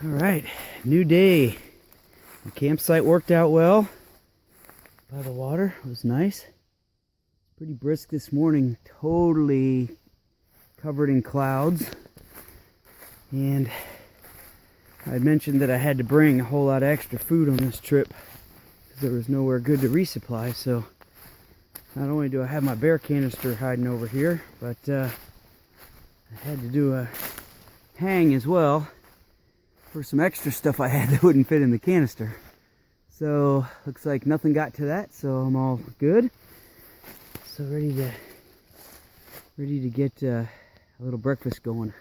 All right, new day. The campsite worked out well by the water. It was nice. Pretty brisk this morning, totally covered in clouds. And I mentioned that I had to bring a whole lot of extra food on this trip because there was nowhere good to resupply. So not only do I have my bear canister hiding over here, but I had to do a hang as well for some extra stuff I had that wouldn't fit in the canister. So looks like nothing got to that, so I'm all good. So ready to get a little breakfast going,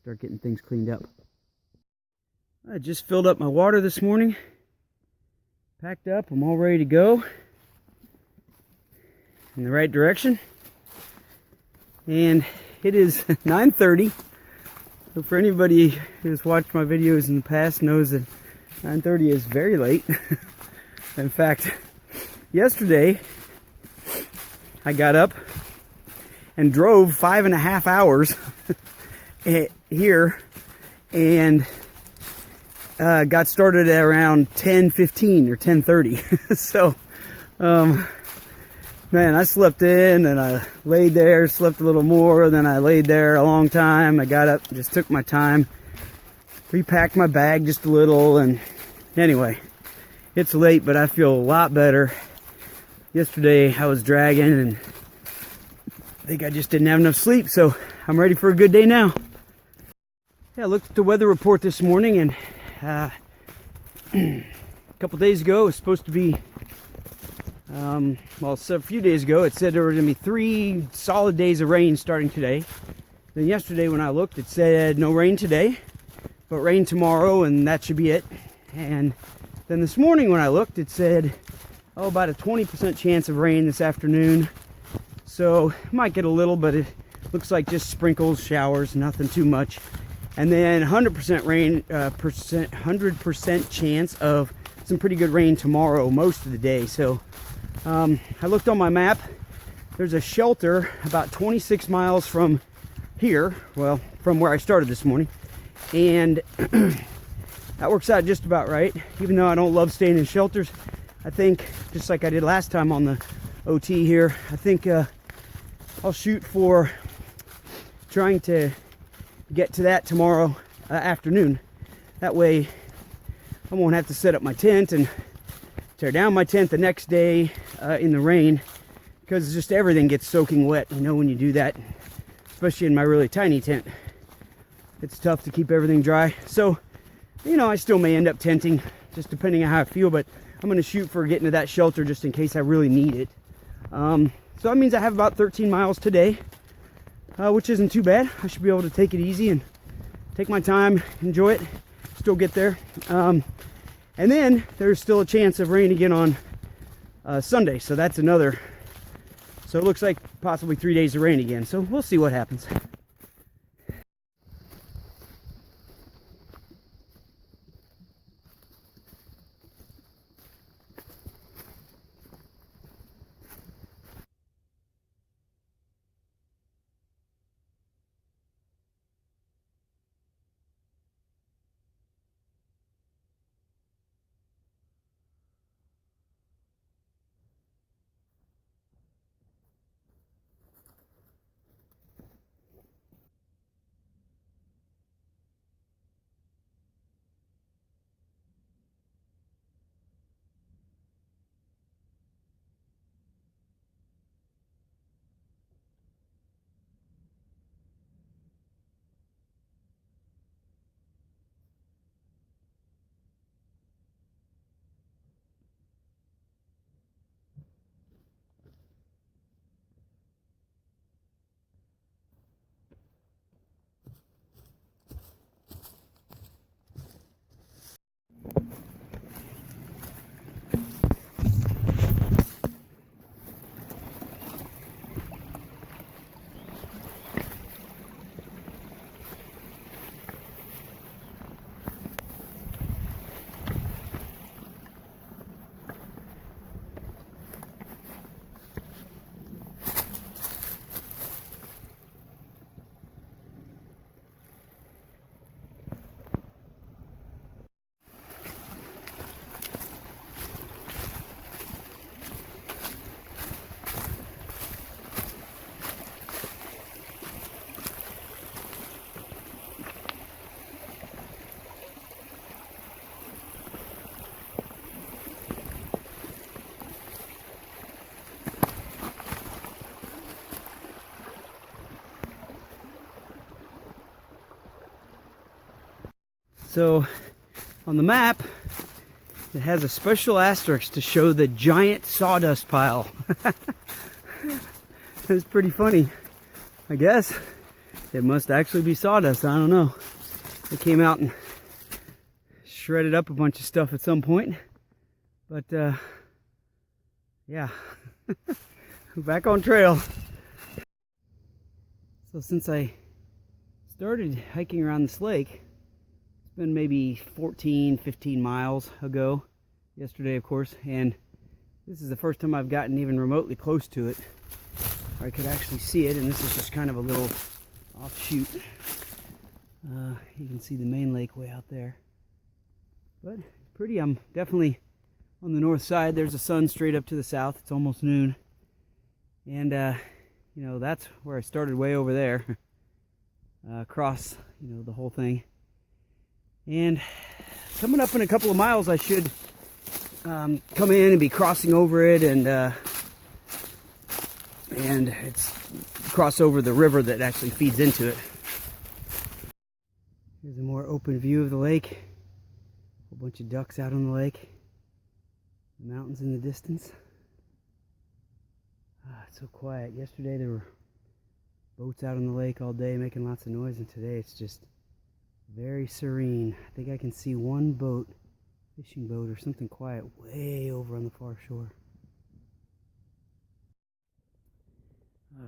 start getting things cleaned up. I just filled up my water this morning, packed up, I'm all ready to go in the right direction. And it is 9:30. So for anybody who's watched my videos in the past knows that 9:30 is very late. In fact, yesterday I got up and drove 5.5 hours here and got started at around 10:15 or 10:30. So, man, I slept in and I laid there, slept a little more, then I laid there a long time. I got up, just took my time, repacked my bag just a little, and anyway, it's late, but I feel a lot better. Yesterday I was dragging and I think I just didn't have enough sleep, so I'm ready for a good day now. Yeah, I looked at the weather report this morning, and a couple days ago it was supposed to be a few days ago it said there were going to be 3 solid days of rain starting today. Then yesterday when I looked, it said no rain today, but rain tomorrow, and that should be it. And then this morning when I looked, it said about a 20% chance of rain this afternoon. So might get a little, but it looks like just sprinkles, showers, nothing too much. And then 100% rain, 100% chance of some pretty good rain tomorrow, most of the day. So I looked on my map. There's a shelter about 26 miles from here, well, from where I started this morning, and that works out just about right. Even though I don't love staying in shelters, I think, just like I did last time on the OT here, I think I'll shoot for trying to get to that tomorrow afternoon. That way I won't have to set up my tent and tear down my tent the next day in the rain, because just everything gets soaking wet, you know, when you do that, especially in my really tiny tent. It's tough to keep everything dry. So, you know, I still may end up tenting, just depending on how I feel, but I'm going to shoot for getting to that shelter just in case I really need it. So that means I have about 13 miles today, which isn't too bad. I should be able to take it easy and take my time, enjoy it, still get there. And then there's still a chance of rain again on Sunday, so that's another. So it looks like possibly 3 days of rain again, so we'll see what happens. So on the map, it has a special asterisk to show the giant sawdust pile. It's pretty funny. I guess it must actually be sawdust. I don't know. It came out and shredded up a bunch of stuff at some point. But yeah, back on trail. So since I started hiking around this lake, it's been maybe 14, 15 miles ago. Yesterday, of course, and this is the first time I've gotten even remotely close to it. I could actually see it, and this is just kind of a little offshoot. You can see the main lake way out there. But pretty, I'm definitely on the north side. There's the sun straight up to the south. It's almost noon. And, you know, that's where I started way over there. Across, you know, the whole thing. And coming up in a couple of miles, I should come in and be crossing over it, and it's cross over the river that actually feeds into it. Here's a more open view of the lake. A whole bunch of ducks out on the lake. The mountains in the distance. It's so quiet. Yesterday there were boats out on the lake all day making lots of noise, and today it's just very serene. I think I can see one boat, fishing boat or something quiet, way over on the far shore.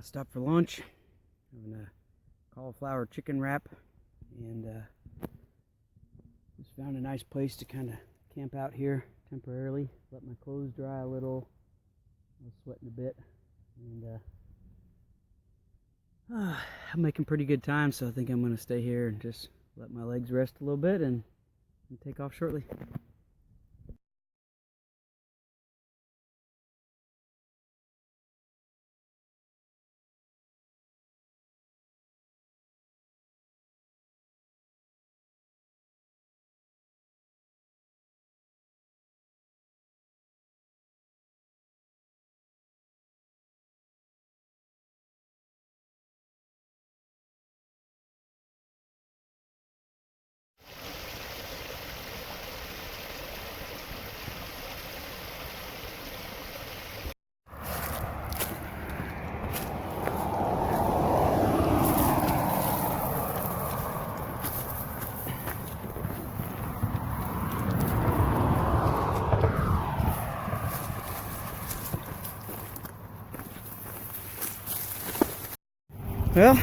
Stopped for lunch, having a cauliflower chicken wrap, and just found a nice place to kind of camp out here temporarily. Let my clothes dry a little. I was sweating a bit, and I'm making pretty good time, so I think I'm going to stay here and just let my legs rest a little bit and take off shortly. Well,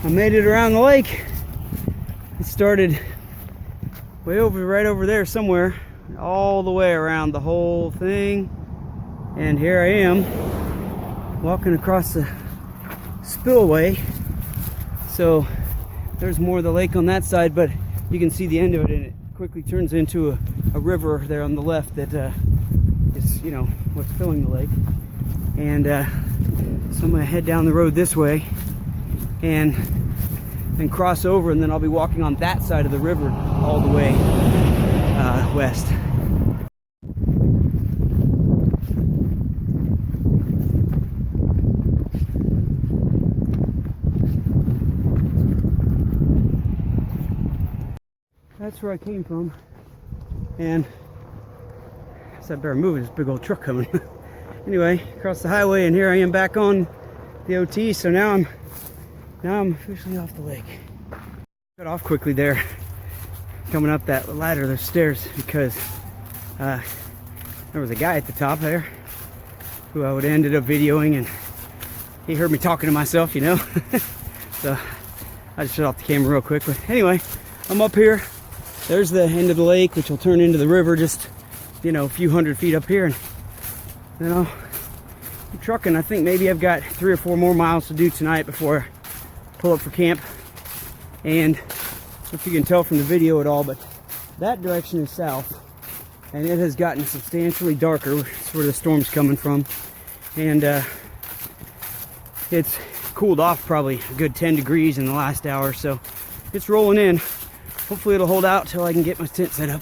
I made it around the lake. It started way over, right over there somewhere, all the way around the whole thing. And here I am, walking across the spillway. So there's more of the lake on that side, but you can see the end of it, and it quickly turns into a river there on the left that is, you know, what's filling the lake. And so I'm gonna head down the road this way and then cross over, and then I'll be walking on that side of the river all the way west. That's where I came from, and I guess I better move. This big old truck coming. Anyway, across the highway, and here I am back on the OT. So now I'm officially off the lake. Got off quickly there, coming up that ladder, those stairs, because there was a guy at the top there who I would ended up videoing, and he heard me talking to myself, you know. So I just shut off the camera real quick. But anyway, I'm up here. There's the end of the lake, which will turn into the river just, you know, a few hundred feet up here. And then I'm trucking. I think maybe I've got 3 or 4 more miles to do tonight before I pull up for camp. And I don't know if you can tell from the video at all, but that direction is south, and it has gotten substantially darker. That's where the storm's coming from, and it's cooled off probably a good 10 degrees in the last hour, so it's rolling in. Hopefully it'll hold out till I can get my tent set up.